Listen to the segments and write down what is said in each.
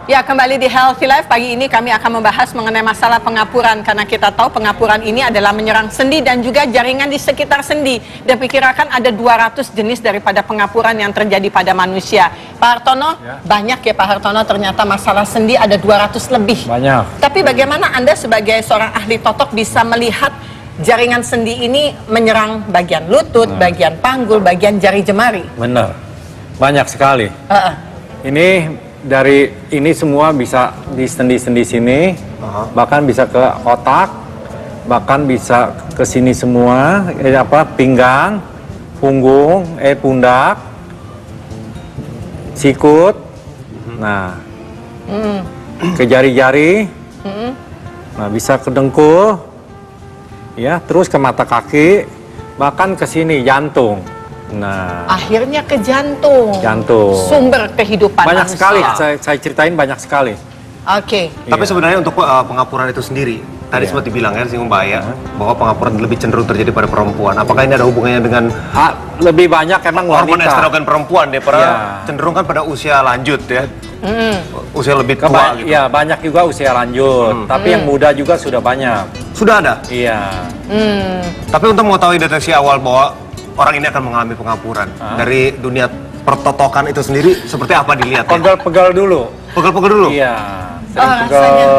Ya, kembali di Healthy Life. Pagi ini kami akan membahas mengenai masalah pengapuran. Karena kita tahu pengapuran ini adalah menyerang sendi dan juga jaringan di sekitar sendi. Diperkirakan ada 200 jenis daripada pengapuran yang terjadi pada manusia. Pak Hartono, banyak ya Pak Hartono, ternyata masalah sendi ada 200 lebih. Banyak. Tapi bagaimana Anda sebagai seorang ahli totok bisa melihat jaringan sendi ini menyerang bagian lutut, bagian panggul, bagian jari jemari? Benar. Banyak sekali. Ini dari ini semua bisa di sendi-sendi sini, bahkan bisa ke otak, bahkan bisa ke sini semua, pinggang, punggung, pundak, sikut, nah, ke jari-jari, nah bisa ke dengkul, ya, terus ke mata kaki, bahkan ke sini jantung. Nah, akhirnya ke jantung. Jantung. Sumber kehidupan banyak manusia. sekali. Saya ceritain banyak sekali. Oke. Tapi sebenarnya untuk pengapuran itu sendiri, tadi sempat dibilang ya, singgung Mbak Aya, bahwa pengapuran lebih cenderung terjadi pada perempuan. Apakah ini ada hubungannya dengan lebih banyak emang hormon wanita. estrogen perempuan deh? Cenderung kan pada usia lanjut ya, usia lebih tua gitu. Iya, banyak juga usia lanjut. Tapi yang muda juga sudah banyak. Sudah ada. Iya. Tapi untuk mengetahui deteksi awal bahwa orang ini akan mengalami pengapuran dari dunia pertotokan itu sendiri, seperti apa dilihat? Pegel-pegel dulu. Pegel-pegel dulu. Iya. Sering pegel,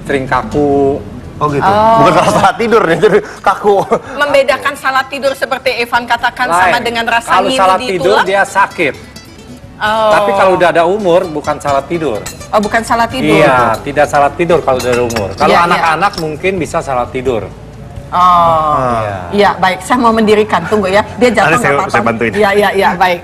sering kaku. Oh gitu. Bukan salah tidur nih, jadi kaku. Membedakan salah tidur seperti Evan katakan sama dengan rasa kalau nyeri salah di tidur tulang? dia sakit. Oh. Tapi kalau udah ada umur bukan salah tidur. Oh, bukan salah tidur. Iya, tidak salah tidur kalau udah ada umur. Kalau Iya, anak-anak mungkin bisa salah tidur. Oh, iya baik. Saya mau mendirikan, tunggu ya. Dia jatuh nggak apa-apa. Saya bantuin. Iya baik.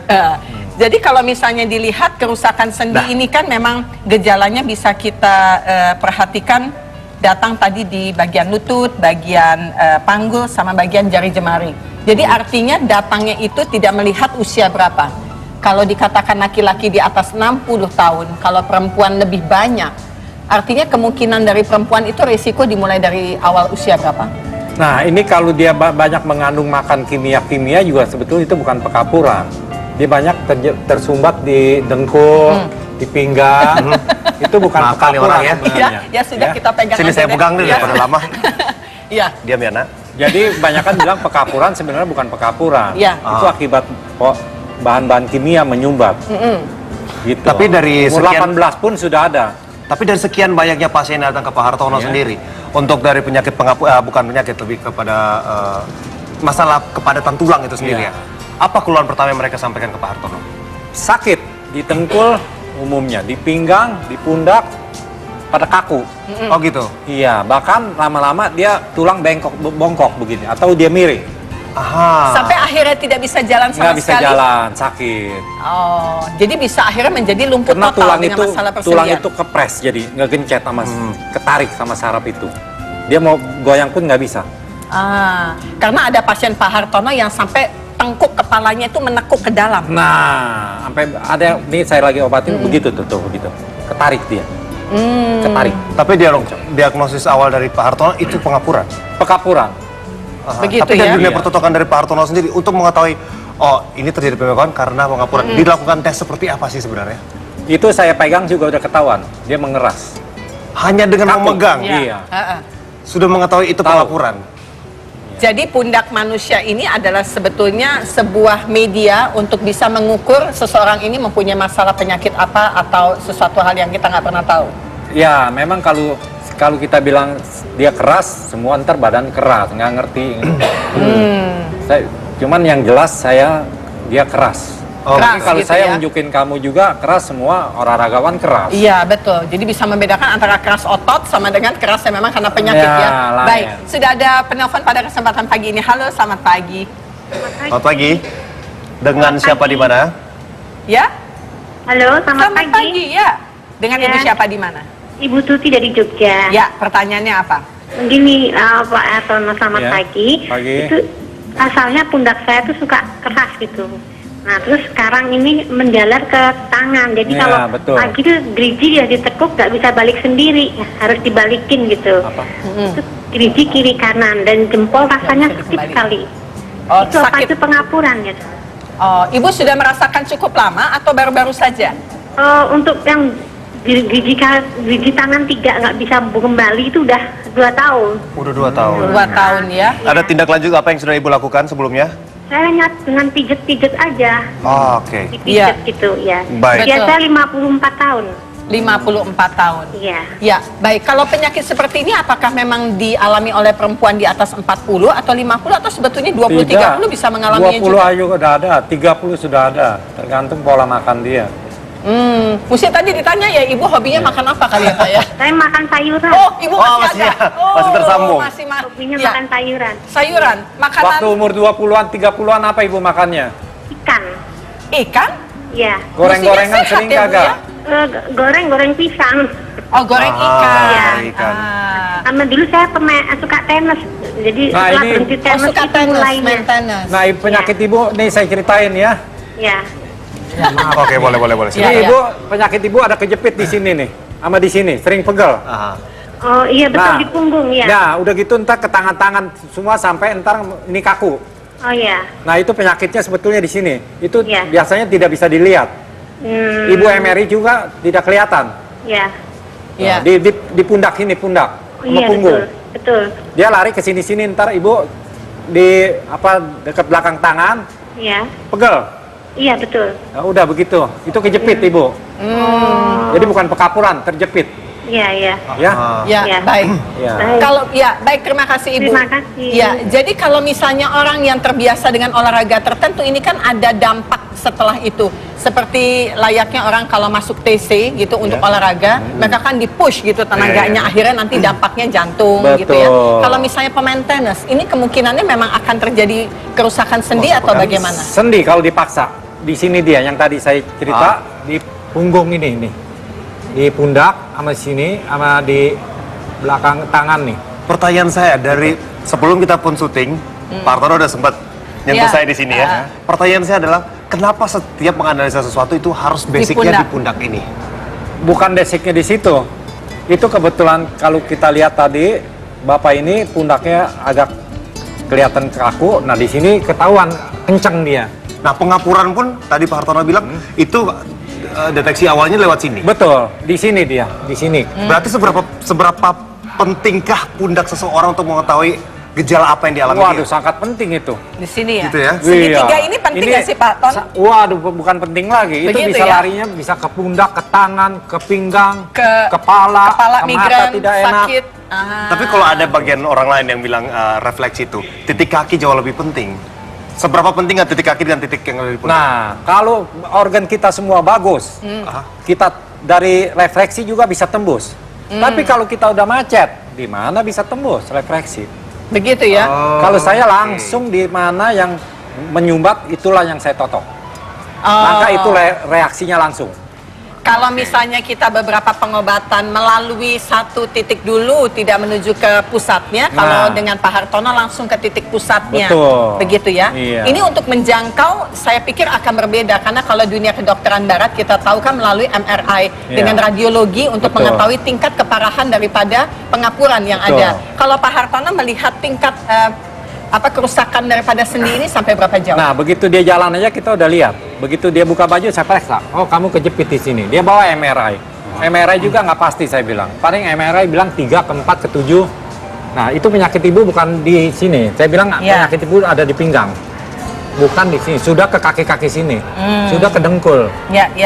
Jadi kalau misalnya dilihat kerusakan sendi ini kan memang gejalanya bisa kita perhatikan datang tadi di bagian lutut, bagian panggul, sama bagian jari jemari. Jadi artinya datangnya itu tidak melihat usia berapa. Kalau dikatakan laki-laki di atas 60 tahun, kalau perempuan lebih banyak, artinya kemungkinan dari perempuan itu risiko dimulai dari awal usia berapa? Nah, ini kalau dia banyak mengandung makan kimia-kimia juga sebetulnya itu bukan pekapuran. Dia banyak tersumbat di dengkul, di pinggang. Itu bukan pekapuran ya. Ya sudah kita pegang. Sini saya pegang dulu pada lama. Iya. Diam ya, Nak. Jadi banyakan bilang pekapuran sebenarnya bukan pekapuran. Iya. Itu akibat bahan-bahan kimia menyumbat. Gitu. Tapi dari umur sekian 18 pun sudah ada. Tapi dari sekian banyaknya pasien yang datang ke Pak Hartono sendiri, untuk dari penyakit bukan penyakit, lebih kepada masalah kepadatan tulang itu sendiri ya. Apa keluhan pertama yang mereka sampaikan ke Pak Hartono? Sakit di dengkul umumnya, di pinggang, di pundak, pada kaku. Oh gitu? Iya, bahkan lama-lama dia tulang bongkok begini, atau dia miring. Aha. Sampai akhirnya tidak bisa jalan sama Nggak bisa sekali. jalan, sakit. Oh, jadi bisa akhirnya menjadi lumpuh Karena total tulang dengan itu, masalah persendian. tulang itu kepres, jadi ngegencet sama ketarik sama saraf itu. Dia mau goyang pun nggak bisa. Karena ada pasien Pak Hartono yang sampai tengkuk kepalanya itu menekuk ke dalam. Nah, sampai ada ini saya lagi obatin begitu tuh begitu. Ketarik dia. Ketarik. Tapi diagnosis awal dari Pak Hartono itu pengapuran. Pekapuran. Begitu Tapi dari ya. dunia pertotokan dari Pak Hartono sendiri, untuk mengetahui, oh ini terjadi pengapuran karena pengapuran, dilakukan tes seperti apa sih sebenarnya? Itu saya pegang juga udah ketahuan. Dia mengeras. Hanya dengan Kaku. memegang, Iya. sudah mengetahui itu Tahu. pengapuran. Jadi pundak manusia ini adalah sebetulnya sebuah media untuk bisa mengukur seseorang ini mempunyai masalah penyakit apa atau sesuatu hal yang kita nggak pernah tahu. Ya, memang kalau kita bilang dia keras, semua ntar badan keras, nggak ngerti. Cuman yang jelas dia keras. Keras, Tapi kalau gitu saya ya. unjukin kamu juga keras, semua olahragawan keras. Iya betul. Jadi bisa membedakan antara keras otot sama dengan keras yang memang karena penyakit ya. Lain. Baik, sudah ada penelpon pada kesempatan pagi ini. Halo, selamat pagi. Selamat pagi. Dengan siapa di mana? Ya, Halo, selamat selamat pagi ya. Dengan Ya. ibu siapa di mana? Ibu Tuti dari Jogja. Ya, pertanyaannya apa? Begini, Pak Hartono, selamat Ya, pagi. pagi. Itu asalnya pundak saya tuh suka keras gitu. Nah, terus sekarang ini menjalar ke tangan. Jadi Ya, kalau betul. pagi tuh gerigi ya ditekuk nggak bisa balik sendiri, harus dibalikin gitu. Apa? Itu gerigi kiri kanan dan jempol rasanya bisa sakit dikembalikan. sekali. Oh, Itu apa sakit. itu pengapuran gitu? Oh, ibu sudah merasakan cukup lama atau baru-baru saja? Untuk yang gigi tangan 3 nggak bisa kembali itu udah 2 tahun. Udah 2 tahun. 2 tahun ya. Ada tindak lanjut apa yang sudah Ibu lakukan sebelumnya? Saya hanya dengan pijet-pijet aja. Oh, oke. Dipijet Iya. gitu ya. Baik. Biasa 54 tahun. 54 tahun. Iya. Ya, baik. Kalau penyakit seperti ini apakah memang dialami oleh perempuan di atas 40 atau 50 atau sebetulnya 20 30 bisa mengalaminya 20 juga? aja udah ada, 30 sudah ada, tergantung pola makan dia. Mesti tadi ditanya ya, Ibu hobinya makan apa kali ya, Pak ya? Saya makan sayuran. Oh, Ibu masih masih ada. ya, masih tersambung. Hobinya ya. makan sayuran. Sayuran, makanan Waktu umur 20-an, 30-an apa Ibu makannya? Ikan. ikan, Iya. Goreng-gorengan Mestinya sering sehat ya, Bu, kagak? ya? Goreng pisang. Oh, goreng ikan. Iya. Ikan. Sama dulu saya suka tenis. Jadi Nah, setelah ini- berhenti Oh, tenis suka itu tenis, mulainya. main tenis. Nah, penyakit Ibu, nih saya ceritain ya. Ya. Oke, boleh. Iya, Ini iya. Ibu, penyakit Ibu ada kejepit di sini nih, sama di sini, sering pegel. Aha. Oh iya betul di punggung ya. Nah, udah gitu ntar ke tangan-tangan semua sampai ntar ini kaku. Oh iya. Nah, itu penyakitnya sebetulnya di sini. Itu Iya. biasanya tidak bisa dilihat. Ibu MRI juga tidak kelihatan. Ya. Iya. Nah, di pundak ini, pundak Oh, sama iya punggung. betul. Dia lari ke sini-sini, ntar Ibu di dekat belakang tangan Iya. pegel. Iya betul. Nah, udah begitu. Itu kejepit Ibu. Jadi bukan pekapuran, terjepit. Iya iya. Ya. Ya, Iya. baik. Ya. Baik. Kalau ya, baik, terima kasih Ibu. Terima kasih. Ya, jadi kalau misalnya orang yang terbiasa dengan olahraga tertentu ini kan ada dampak setelah itu. Seperti layaknya orang kalau masuk TC gitu untuk olahraga, mereka kan di-push gitu tenaganya, akhirnya nanti dampaknya jantung gitu ya. Betul. Kalau misalnya pemain tenis, ini kemungkinannya memang akan terjadi kerusakan sendi atau bagaimana? Sendi kalau dipaksa. Di sini dia yang tadi saya cerita di punggung ini. Di pundak sama sini sama di belakang tangan nih. Pertanyaan saya dari sebelum kita pun syuting, Pak Hartono udah sempat nyentuh Ya. saya di sini ya. Pertanyaan saya adalah kenapa setiap menganalisa sesuatu itu harus basicnya di pundak ini? Bukan basicnya di situ. Itu kebetulan kalau kita lihat tadi Bapak ini pundaknya agak kelihatan kaku. Nah, di sini ketahuan kenceng dia. Nah, pengapuran pun tadi Pak Hartono bilang itu deteksi awalnya lewat sini. Betul, di sini dia, di sini. Berarti seberapa pentingkah pundak seseorang untuk mengetahui gejala apa yang dialami Waduh, dia? sangat penting itu. Di sini ya. Gitu ya? Segitiga ini penting nggak sih Pak Ton? Waduh, bukan penting lagi. Itu Begitu bisa ya? larinya bisa ke pundak, ke tangan, ke pinggang, Ke kepala, ke mata migran, tidak enak. sakit. Tapi kalau ada bagian orang lain yang bilang refleks itu, titik kaki jauh lebih penting. Seberapa penting titik kaki dengan titik yang ada di pundak? Nah, kalau organ kita semua bagus, kita dari refleksi juga bisa tembus. Tapi kalau kita udah macet, di mana bisa tembus refleksi? Begitu ya. Kalau saya langsung di mana yang menyumbat, itulah yang saya totok. Oh. Maka itu reaksinya langsung. Kalau misalnya kita beberapa pengobatan melalui satu titik dulu tidak menuju ke pusatnya, kalau dengan Pak Hartono langsung ke titik pusatnya. Betul. Begitu ya. Iya. Ini untuk menjangkau saya pikir akan berbeda karena kalau dunia kedokteran barat kita tahu kan melalui MRI dengan radiologi untuk Betul. mengetahui tingkat keparahan daripada pengapuran yang Betul. ada. Kalau Pak Hartono melihat tingkat kerusakan daripada sendi ini sampai berapa jauh? Nah, begitu dia jalan aja kita udah lihat. Begitu dia buka baju, saya periksa. Oh, kamu kejepit di sini. Dia bawa MRI. MRI juga nggak pasti saya bilang. Paling MRI bilang 3 ke 4 ke 7. Nah, itu penyakit ibu bukan di sini. Saya bilang penyakit ibu ada di pinggang. Bukan di sini. Sudah ke kaki-kaki sini. Sudah ke dengkul.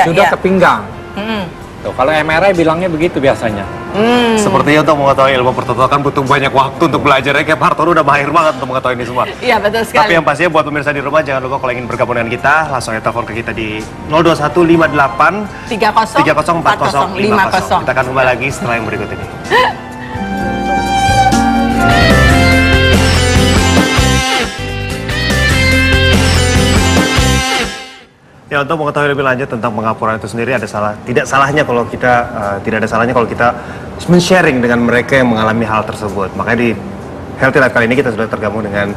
Sudah ke pinggang. Tuh, kalau MRI bilangnya begitu biasanya. Sepertinya untuk mengetahui ilmu pertotokan butuh banyak waktu untuk belajar. Kayak Pak Hartono udah mahir banget untuk mengetahui ini semua. Iya, betul sekali. Tapi yang pastinya buat pemirsa di rumah, jangan lupa kalau ingin bergabung dengan kita, langsung aja telepon ke kita di 02158 304050. Kita akan kembali lagi setelah yang berikut ini. Ya, untuk mengetahui lebih lanjut tentang pengapuran itu sendiri tidak salahnya kalau kita men-sharing dengan mereka yang mengalami hal tersebut. Makanya di Healthy Life kali ini kita sudah tergabung dengan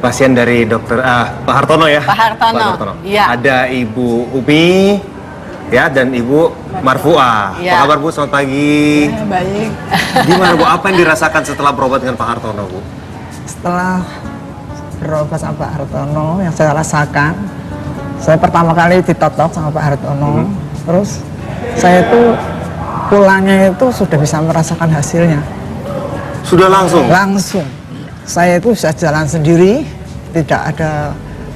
pasien dari dokter Pak Hartono ya. Pak Hartono. Iya. Ada Ibu Umi ya dan Ibu Marfua. Ya. Apa kabar Bu? Selamat pagi. Baik. Gimana Bu? Apa yang dirasakan setelah berobat dengan Pak Hartono Bu? Setelah berobat sama Pak Hartono, yang saya rasakan, saya pertama kali ditotok sama Pak Hartono. Terus saya tuh pulangnya itu sudah bisa merasakan hasilnya. Sudah langsung? Langsung. Saya itu bisa jalan sendiri, tidak ada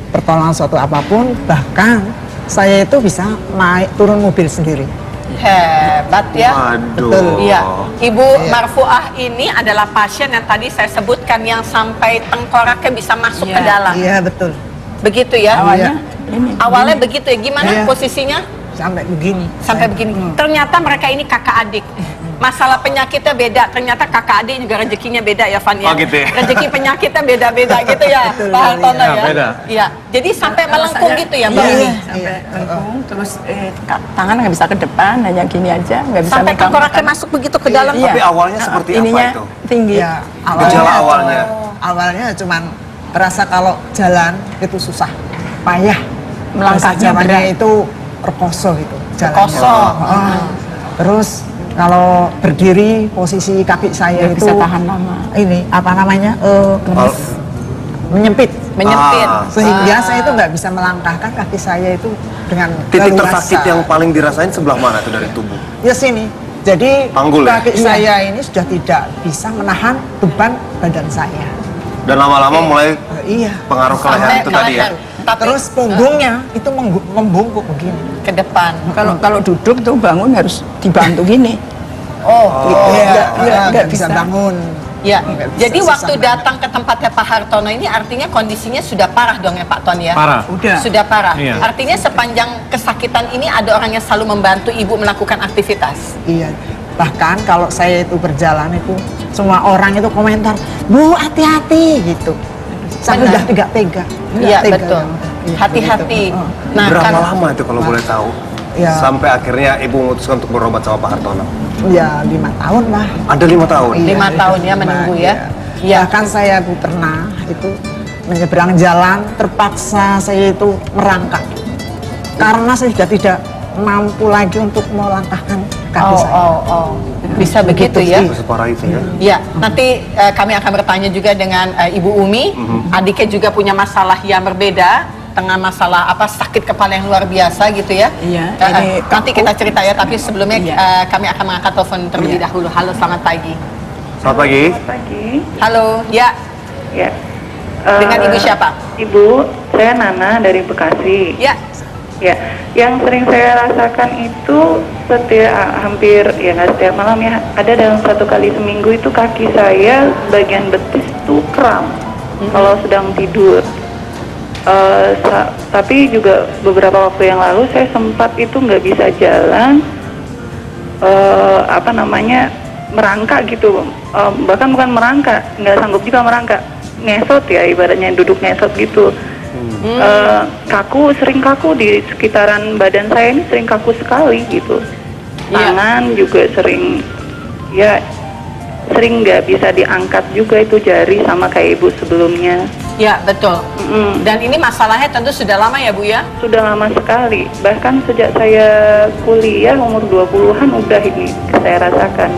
pertolongan suatu apapun, bahkan saya itu bisa naik turun mobil sendiri. Hebat ya. Waduh. Iya, Ibu Marfuah ini adalah pasien yang tadi saya sebutkan yang sampai tengkoraknya bisa masuk ke dalam. Iya, betul. Begitu ya? Awalnya Awalnya begitu ya. Gimana Iya. posisinya? sampai begini. Sampai begini. Ternyata mereka ini kakak adik. Masalah penyakitnya beda. Ternyata kakak adik juga rezekinya beda ya, Van ya. Oh, gitu ya? Rezeki penyakitnya beda-beda gitu ya, Betul, Pak Hartono iya. ya. Beda. Iya. Jadi sampai melengkung gitu ya, Mbak Iya. Uni? Sampai lengkung, terus tangan nggak bisa ke depan, hanya gini aja, nggak bisa Sampai megang tengkoraknya makan. masuk begitu ke dalam. Iya. Tapi awalnya seperti apa Ininya itu? tinggi. Ya, Gejala awalnya? Awalnya cuman terasa kalau jalan itu susah, payah. Melangkahnya Jalannya berat. itu rekoso gitu. jalannya. Rekoso. Heeh. Terus kalau berdiri posisi kaki saya Nggak itu bisa tahan lama. Ini apa namanya? Menyempit. Menyempit. Ah. Sehingga saya itu nggak bisa melangkahkan kaki saya itu dengan Titik leluasa. tersakit yang paling dirasain sebelah mana tuh dari tubuh? Ya sini. Jadi Panggul ya? kaki saya ini sudah tidak bisa menahan beban badan saya. Dan lama-lama mulai Iya. pengaruh ke leher Sampai itu ke tadi ya? leher. Tapi Terus punggungnya itu membungkuk begini. ke depan. Kalau duduk tuh bangun harus dibantu gini. Oh. Nggak bisa bangun. Ya, Nggak bisa jadi susah waktu banget. datang ke tempatnya Pak Hartono ini artinya kondisinya sudah parah dong ya Pak Ton ya? Parah. Sudah parah. Iya. Artinya sepanjang kesakitan ini ada orang yang selalu membantu Ibu melakukan aktivitas. Iya. Bahkan kalau saya itu berjalan itu semua orang itu komentar, "Bu, hati-hati," gitu. Saya Benar. udah tidak tega. Nggak Iya, tega betul. ya. Iya, Hati-hati. begitu. Nah, Berapa kan lama itu kalau boleh tahu? Ya. Sampai akhirnya ibu memutuskan untuk berobat sama Pak Hartono? Ya 5 tahun lah. Ada 5 tahun? Iya, 5 tahun ya menunggu ya. Iya. Bahkan saya pernah itu menyeberang jalan terpaksa saya itu merangkak karena saya sudah tidak mampu lagi untuk melangkahkan kaki saya. Bisa begitu ya? Itu separah itu ya? Ya, nanti kami akan bertanya juga dengan Ibu Umi. Adiknya juga punya masalah yang berbeda, tengah masalah sakit kepala yang luar biasa gitu ya. Iya, Nanti ini kita cerita ya, tapi sebelumnya Iya. kami akan mengangkat telepon terlebih Iya. dahulu. Halo, selamat pagi. Selamat pagi. Pagi, Halo, ya. ya. Dengan Ibu siapa? Ibu, saya Nana dari Bekasi. Ya, Ya, yang sering saya rasakan itu hampir ya nggak setiap malam ya. Ada dalam 1 kali seminggu itu kaki saya bagian betis tuh kram kalau sedang tidur. Tapi juga beberapa waktu yang lalu saya sempat itu nggak bisa jalan, merangkak gitu, bahkan bukan merangkak, nggak sanggup juga merangkak, ngesot ya ibaratnya duduk ngesot gitu. Sering kaku di sekitaran badan saya ini sering kaku sekali gitu. Tangan juga sering nggak bisa diangkat juga itu jari sama kayak ibu sebelumnya. ya betul. Dan ini masalahnya tentu sudah lama ya Bu ya? Sudah lama sekali, bahkan sejak saya kuliah umur 20-an udah ini saya rasakan.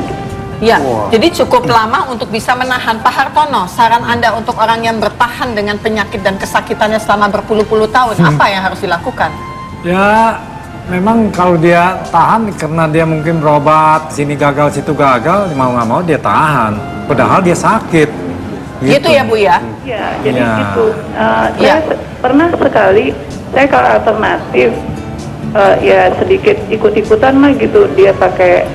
Ya, jadi cukup lama untuk bisa menahan. Pak Hartono, saran Anda untuk orang yang bertahan dengan penyakit dan kesakitannya selama berpuluh-puluh tahun, apa yang harus dilakukan? Ya, memang kalau dia tahan karena dia mungkin berobat, sini gagal, situ gagal, mau nggak mau dia tahan. Padahal dia sakit. Gitu ya Bu ya? Ya, jadi Ya. gitu. Ya. Saya pernah sekali, saya kalau alternatif, ya sedikit ikut-ikutan lah gitu. Dia pakai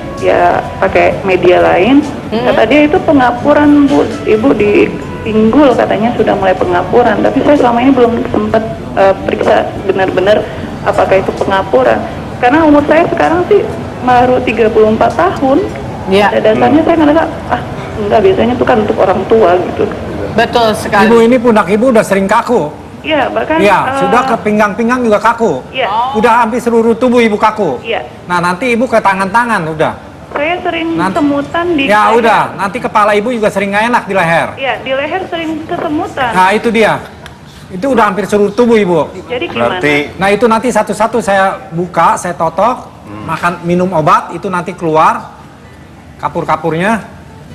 media lain. Kata dia itu pengapuran Bu, Ibu di pinggul katanya sudah mulai pengapuran. Tapi saya selama ini belum sempat periksa benar-benar apakah itu pengapuran. Karena umur saya sekarang sih baru 34 tahun. Ya. Pada dasarnya saya ngerasa enggak, biasanya itu kan untuk orang tua gitu. Betul sekali. Ibu ini pundak ibu udah sering kaku. Iya, bahkan Iya, sudah ke pinggang-pinggang juga kaku. Iya. Udah hampir seluruh tubuh ibu kaku. Iya. Nah, nanti ibu ke tangan-tangan udah. Saya sering Nanti- kesemutan di Ya leher. udah, nanti kepala ibu juga sering nggak enak di leher. Iya, di leher sering kesemutan. Nah, itu dia. Itu udah hampir seluruh tubuh ibu. Jadi gimana? Berarti Nah, itu nanti satu-satu saya buka, saya totok, makan, minum obat, itu nanti keluar kapur-kapurnya,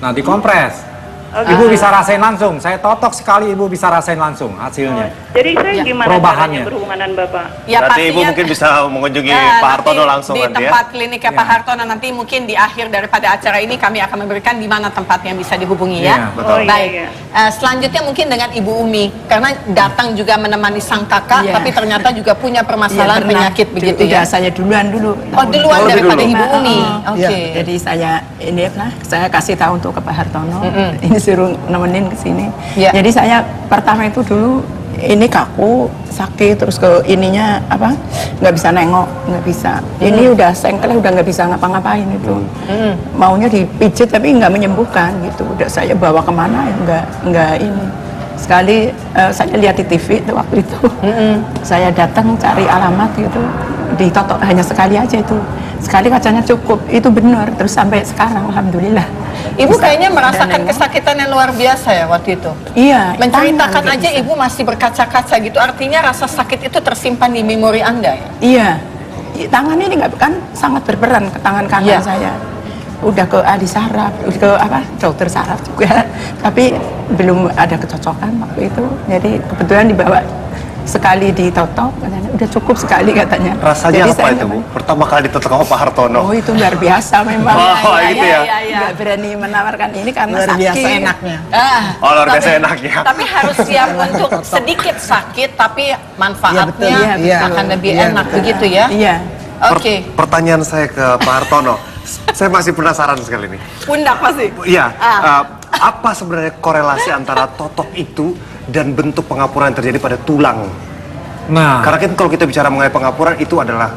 nah dikompres. Oh, Ibu bisa rasain langsung, saya totok sekali ibu bisa rasain langsung hasilnya. Jadi saya gimana perubahannya. caranya berhubungan dengan Bapak? Ya, Berarti Ibu pastinya, mungkin bisa mengunjungi Nah, Pak Hartono nanti langsung di nanti ya. tempat kliniknya Pak Hartono, nanti mungkin di akhir daripada acara ini kami akan memberikan di mana tempat yang bisa dihubungi ya. Iya, betul. Oh, iya, Baik. iya. Selanjutnya mungkin dengan Ibu Umi, karena datang juga menemani sang kakak, Iya. tapi ternyata juga punya Iya, permasalahan pernah. penyakit begitu Udah ya. saya duluan dulu. Oh, duluan Oh, lebih daripada dulu. Ibu Umi. Iya. Oke. Jadi saya ini saya kasih tahu untuk ke Pak Hartono, ini suruh nemenin ke sini. Iya. Jadi saya pertama itu dulu ini kaku, sakit, terus ke ininya nggak bisa nengok, nggak bisa. Ini udah sengkelnya udah nggak bisa ngapa-ngapain itu. Maunya dipijit tapi nggak menyembuhkan gitu. Udah saya bawa kemana ya nggak ini. Sekali saya lihat di TV itu waktu itu, saya datang cari alamat gitu, ditotok hanya sekali aja itu. Sekali kacanya cukup, itu benar. Terus sampai sekarang, alhamdulillah. Ibu Bisa kayaknya merasakan nengok. kesakitan yang luar biasa ya waktu itu. Iya. Menceritakan tangan aja nggak Ibu masih berkaca-kaca gitu, artinya rasa sakit itu tersimpan di memori Anda ya? Iya. Tangan ini nggak kan sangat berperan ke tangan kanan Iya. saya. Udah ke ahli saraf, udah ke dokter saraf juga, tapi belum ada kecocokan waktu itu. Jadi kebetulan dibawa sekali ditotok, katanya udah cukup sekali katanya. Rasanya Jadi apa saya itu, Bu? nggak- Pertama kali ditotok sama Pak Hartono. Oh itu luar biasa memang. Oh, gitu ya? Nggak berani menawarkan ini karena Luar sakit. biasa enaknya. Oh, luar biasa enaknya. Tapi harus siap untuk sedikit sakit, tapi manfaatnya Iya, betul. Iya. akan lebih Iya, enak betul. begitu ya? Iya. Oke, Pertanyaan saya ke Pak Hartono. Saya masih penasaran sekali nih. pundak pasti. Iya, apa sebenarnya korelasi antara totok itu dan bentuk pengapuran yang terjadi pada tulang? Nah, Karena kan kalau kita bicara mengenai pengapuran itu adalah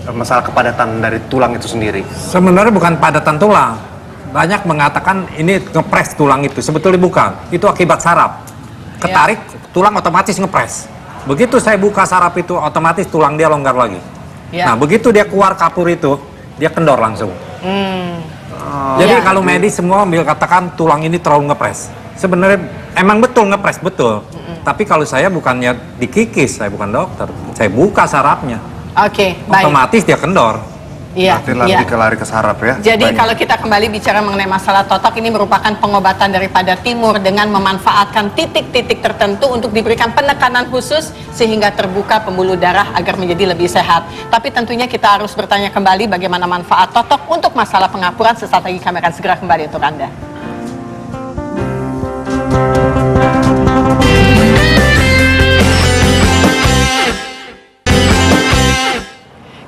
masalah kepadatan dari tulang itu sendiri. sebenarnya bukan padatan tulang. Banyak mengatakan ini ngepres tulang itu, sebetulnya bukan. Itu akibat saraf. Ketarik, tulang otomatis ngepres. Begitu saya buka saraf itu, otomatis tulang dia longgar lagi. Ya. Nah, begitu dia keluar kapur itu, dia kendor langsung. Jadi Ya. kalau medis semua ambil katakan tulang ini terlalu ngepres. Sebenarnya emang betul ngepres, betul. Tapi kalau saya bukannya dikikis, saya bukan dokter. Saya buka sarafnya. Oke, baik. Otomatis dia kendor. Iya, Berarti iya. lebih ke lari ke saraf ya. Jadi Baik. kalau kita kembali bicara mengenai masalah totok, ini merupakan pengobatan daripada timur dengan memanfaatkan titik-titik tertentu untuk diberikan penekanan khusus sehingga terbuka pembuluh darah agar menjadi lebih sehat. Tapi tentunya kita harus bertanya kembali bagaimana manfaat totok untuk masalah pengapuran. Sesaat lagi kami akan segera kembali untuk Anda.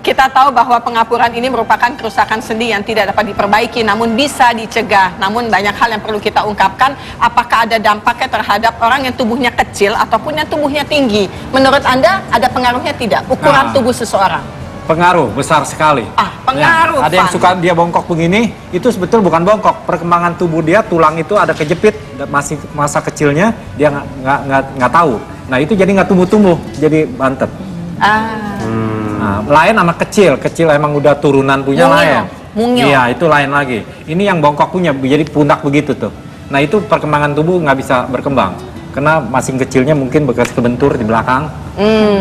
Kita tahu bahwa pengapuran ini merupakan kerusakan sendi yang tidak dapat diperbaiki namun bisa dicegah. Namun banyak hal yang perlu kita ungkapkan, apakah ada dampaknya terhadap orang yang tubuhnya kecil ataupun yang tubuhnya tinggi. Menurut Anda ada pengaruhnya tidak? Ukuran Nah. tubuh seseorang. Pengaruh besar sekali. Pengaruh, Ya, ada yang Van. suka dia bongkok begini, itu sebetulnya bukan bongkok. Perkembangan tubuh dia, tulang itu ada kejepit, masih masa kecilnya dia nggak tahu. Nah itu jadi nggak tumbuh-tumbuh, jadi bantet. Nah, lain sama kecil emang udah turunan punya Mungil, lain. mungil. Iya itu lain lagi. Ini yang bongkok punya, jadi pundak begitu tuh. Nah itu perkembangan tubuh nggak bisa berkembang, karena masing kecilnya mungkin bekas kebentur di belakang,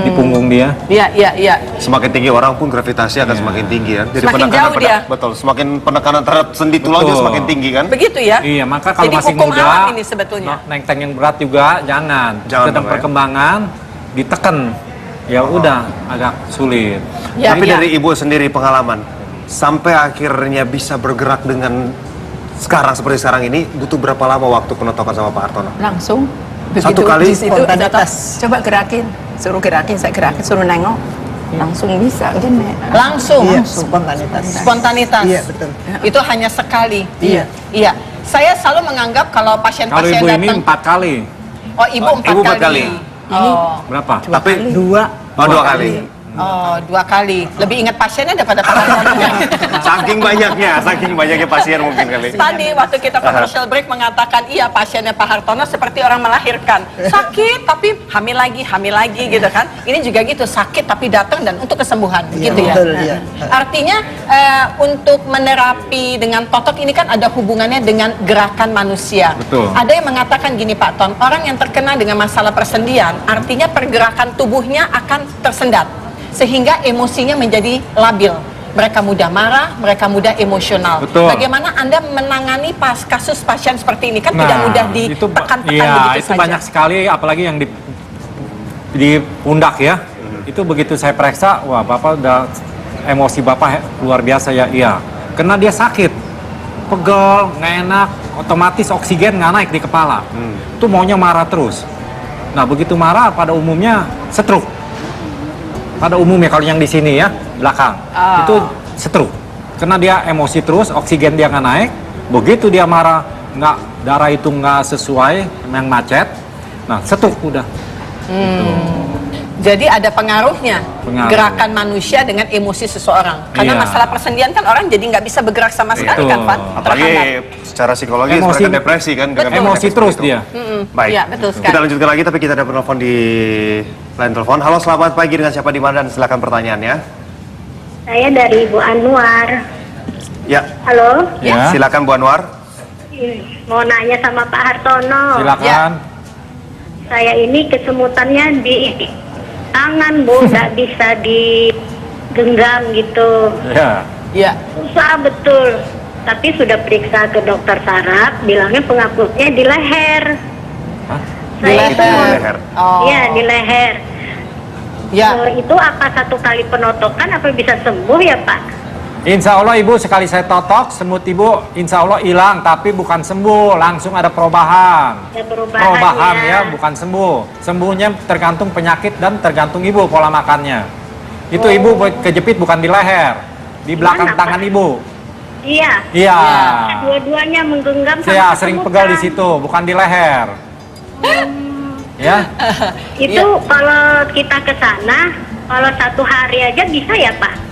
di punggung dia. Iya. Semakin tinggi orang pun gravitasi akan semakin tinggi kan. Jadi Semakin jauh dia. betul, semakin penekanan terhadap sendi tulang juga Betul. semakin tinggi kan. Begitu ya? Iya, maka kalau Jadi masih hukum muda, alam ini sebetulnya. nenteng yang berat juga jangan. Jangan Sedang dong, ya. perkembangan ditekan, ya udah agak sulit. Ya, Tapi ya. dari Ibu sendiri pengalaman, sampai akhirnya bisa bergerak dengan sekarang seperti sekarang ini, butuh berapa lama waktu penotokan sama Pak Hartono? Langsung. Satu kali di situ spontanitas. coba gerakin, suruh gerakin, saya gerakin, suruh nengok, langsung bisa gini. Langsung. Iya, spontanitas. Spontanitas. Iya, betul. Itu hanya sekali. Iya. Iya. Saya selalu menganggap kalau Kalau pasien-pasien ibu ini datang. 4 kali, Oh, ibu empat Ibu empat kali. kali. Oh. berapa? Tapi Dua. dua kali. Oh, 2 kali. Lebih ingat pasiennya daripada Pak Hartono. saking banyaknya pasien mungkin kali. Tadi waktu kita commercial break mengatakan iya pasiennya Pak Hartono seperti orang melahirkan. Sakit tapi hamil lagi gitu kan. Ini juga gitu, sakit tapi datang dan untuk kesembuhan Iya, gitu ya. betul, iya. Artinya untuk menerapi dengan totok ini kan ada hubungannya dengan gerakan manusia. Betul. Ada yang mengatakan gini Pak Ton, orang yang terkena dengan masalah persendian artinya pergerakan tubuhnya akan tersendat sehingga emosinya menjadi labil. Mereka mudah marah, mereka mudah emosional. Betul. Bagaimana Anda menangani kasus pasien seperti ini? Kan tidak mudah ditekan-tekan iya, begitu itu saja. banyak sekali, apalagi yang di pundak ya. Itu begitu saya periksa, wah Bapak udah emosi Bapak luar biasa ya. Iya, karena dia sakit, pegel, nggak enak, otomatis oksigen nggak naik di kepala. Itu maunya marah terus. Nah begitu marah pada umumnya stroke. Pada umumnya kalau yang di sini ya belakang itu stroke. Karena dia emosi terus, oksigen dia nggak naik. Begitu dia marah, nggak darah itu nggak sesuai, yang macet. Nah stroke udah. Jadi ada pengaruhnya Pengaruh. gerakan manusia dengan emosi seseorang. Karena Iya. masalah persendian kan orang jadi nggak bisa bergerak sama sekali Betul. kan, Pak? Apalagi secara psikologis Emosi- mereka depresi kan dengan Emosi efek terus seperti itu. dia. Baik. Iya, betul sekali. Kita lanjutkan lagi tapi kita ada penelpon di line telepon. Halo, selamat pagi, dengan siapa di mana dan silakan pertanyaannya. Saya dari Ibu Anwar. Ya, Halo, Ya. silakan Bu Anwar. mau nanya sama Pak Hartono. Silakan. Saya ini kesemutannya di tangan, Bu, nggak bisa digenggam gitu. Ya. Iya. Susah betul. Tapi sudah periksa ke dokter saraf, bilangnya pengapusnya di leher. Hah? Di Saya itu mau- leher. Oh. Iya, di leher. Ya. Itu apa 1 kali penotokan apa bisa sembuh ya, Pak? Insya Allah Ibu sekali saya totok semut Ibu Insya Allah hilang tapi bukan sembuh, langsung ada perubahan. Ada perubahan, Perubahan ya. ya, bukan sembuh. Sembuhnya tergantung penyakit dan tergantung Ibu pola makannya. Itu Ibu kejepit bukan di leher, di belakang Mana, tangan Pak? Ibu. Iya. Iya. Dua-duanya menggenggam Saya sama sering kesemutan. pegal di situ, bukan di leher. Ya, Itu kalau kita ke sana, kalau 1 hari aja bisa ya, Pak?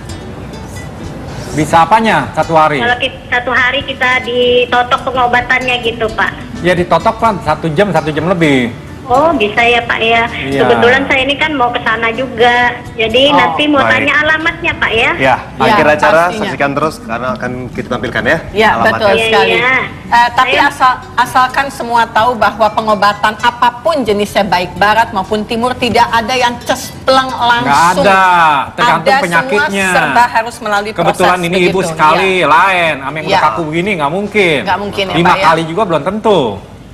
bisa apanya 1 hari? Kalau 1 hari kita ditotok pengobatannya gitu, Pak. Ya ditotok kan 1 jam lebih. Oh, bisa ya, Pak ya. Iya. Kebetulan saya ini kan mau ke sana juga. Jadi Oh, nanti mau baik. tanya alamatnya, Pak ya. Ya, Ya, akhir acara pastinya. saksikan terus karena akan kita tampilkan ya. Ya, betul Iya, sekali. iya. Tapi Saya- asalkan semua tahu bahwa pengobatan apapun jenisnya baik barat maupun timur tidak ada yang cespleng langsung. Nggak ada, tergantung Ada penyakitnya. Semua serba harus melalui Kebetulan proses ini Ibu begitu. sekali, Ya. lain. Ame yang Iya. kaku begini nggak mungkin. Nggak mungkin ya, 5 Pak, ya. kali juga belum tentu.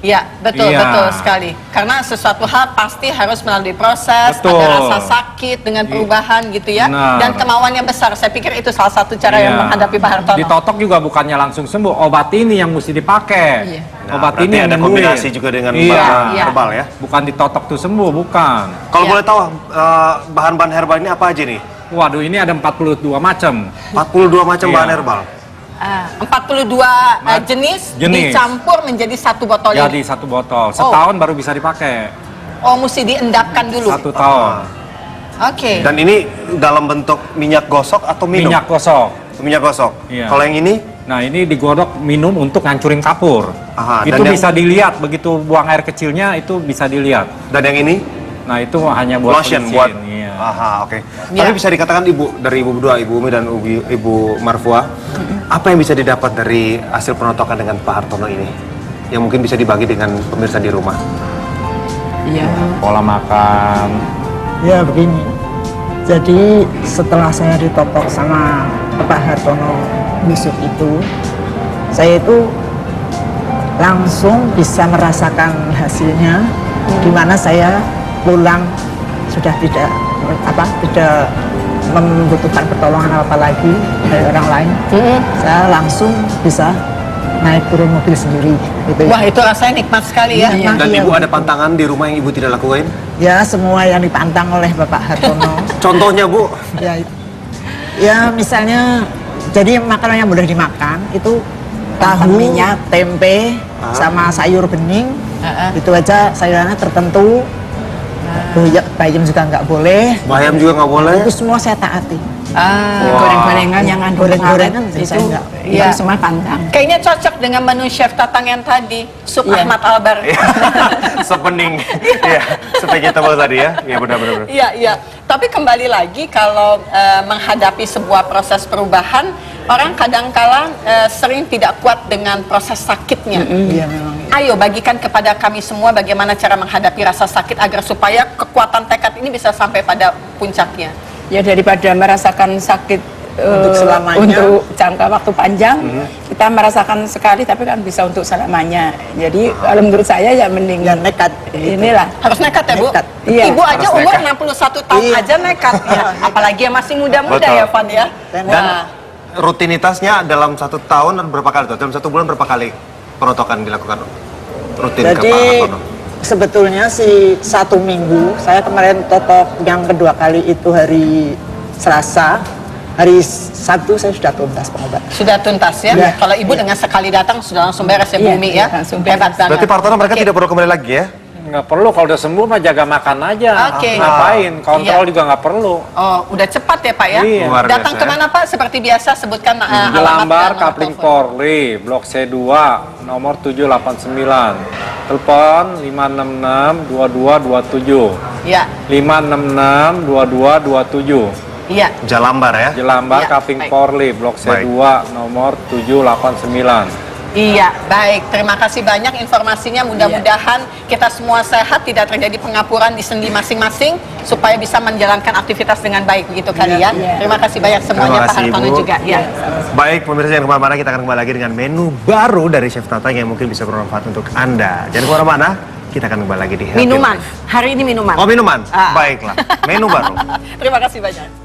Ya, betul, Iya. betul sekali. Karena sesuatu hal pasti harus melalui proses, Betul. ada rasa sakit dengan perubahan gitu ya. Benar. Dan kemauan yang besar. Saya pikir itu salah satu cara yang Iya. menghadapi Pak Hartono. Ditotok juga bukannya langsung sembuh. Obat ini yang mesti dipakai. Iya. Nah, Obat berarti ini yang ada nyembuhin. kombinasi juga dengan Iya. bahan Iya. herbal ya. Bukan ditotok tuh sembuh, bukan. Kalau Ya. boleh tahu bahan-bahan herbal ini apa aja nih? Waduh, ini ada 42 macam. 42 macam Iya. bahan herbal. 42 jenis dicampur menjadi 1 botol Jadi ini. 1 botol. Setahun baru bisa dipakai. Oh, mesti diendapkan dulu. 1 tahun. Oke. Dan ini dalam bentuk minyak gosok atau minum? Minyak gosok. Minyak gosok. Iya. Kalau yang ini? Nah, ini digodok minum untuk ngancurin kapur. Aha, Itu dan yang- bisa dilihat begitu buang air kecilnya itu bisa dilihat. Dan yang ini? Nah, itu hanya buat Lotion pelicin, buat. iya. Aha, oke. Ya. Tapi bisa dikatakan dari ibu berdua, Ibu Umi dan Ibu Marfua, apa yang bisa didapat dari hasil penotokan dengan Pak Hartono ini? Yang mungkin bisa dibagi dengan pemirsa di rumah. Iya. Pola makan. Ya begini, jadi setelah saya ditotok sama Pak Hartono Yusuf itu, saya itu langsung bisa merasakan hasilnya, di mana saya pulang sudah tidak membutuhkan pertolongan apa lagi dari orang lain. Saya langsung bisa naik turun mobil sendiri. Gitu ya. Wah, itu rasanya nikmat sekali ya. Iya. Dan Ibu ada pantangan di rumah yang Ibu tidak lakukan? Ya semua yang dipantang oleh Bapak Hartono. Contohnya Bu? ya, ya misalnya, jadi makanan yang mudah dimakan itu tahu, minyak. tempe, sama sayur bening. Heeh. Itu aja sayurannya tertentu. Bayam juga nggak boleh. Bayam juga nggak boleh? Itu semua saya taati. Goreng-gorengan yang ngandung Goreng-gorengan pengawet saya itu, enggak. itu Iya. semua pantang. Kayaknya cocok dengan menu chef Tatang yang tadi, sup Iya. Ahmad Albar. Sepening. Iya, vegetable tadi ya. Iya benar-benar. Iya, iya. Tapi kembali lagi kalau menghadapi sebuah proses perubahan, orang kadang-kala sering tidak kuat dengan proses sakitnya. Iya memang. Ayo bagikan kepada kami semua bagaimana cara menghadapi rasa sakit agar supaya kekuatan tekad ini bisa sampai pada puncaknya. Ya daripada merasakan sakit Untuk selamanya. untuk jangka waktu panjang kita merasakan sekali, tapi kan bisa untuk selamanya. Jadi kalau menurut saya ya mending Ya nekat. inilah. Harus nekat ya Bu? Nekat. Iya. Ibu aja Harus umur nekat. 61 tahun Iya. aja nekat ya. Apalagi yang masih muda-muda Betul. ya Van ya. Dan rutinitasnya dalam 1 tahun berapa kali tuh? Dalam 1 bulan berapa kali perotokan dilakukan rutin ke Pak Jadi Hartono? sebetulnya sih 1 minggu, saya kemarin totok yang kedua kali itu hari Selasa, hari Sabtu saya sudah tuntas pengobatan. Sudah tuntas ya. Iya. Kalau Ibu dengan sekali datang sudah langsung beres ya Iya, Bumi iya, ya. langsung beres. Hebat banget. Berarti Pak Hartono mereka Oke. tidak perlu kembali lagi ya? Nggak perlu, kalau udah sembuh mah jaga makan aja. Oke. Ngapain? Kontrol Iya. juga nggak perlu. Oh, udah cepat ya Pak ya. Iya. Luar Datang biasa, kemana Pak? Seperti biasa sebutkan alamat Jelambar, dan nomor Kapling telepon. Polri, Blok C2, nomor 789. Telepon 566-2227. Iya, 566-2227. iya. Jalambar ya? Jelambar, Ya, Kapling baik. Polri, Blok C2, nomor 789. Iya, baik. Terima kasih banyak informasinya. Mudah-mudahan kita semua sehat, tidak terjadi pengapuran di sendi masing-masing, supaya bisa menjalankan aktivitas dengan baik, begitu kali ya. Iya. Terima kasih banyak semuanya Terima Pak kasih, Hartono Ibu. juga. Ya. Baik, pemirsa jangan kemana-mana, kita akan kembali lagi dengan menu baru dari Chef Tatang yang mungkin bisa bermanfaat untuk Anda. Jangan kemana-mana, kita akan kembali lagi di Healthy Minuman. Life. Hari ini minuman. Oh, minuman? Ah. Baiklah, menu baru. Terima kasih banyak.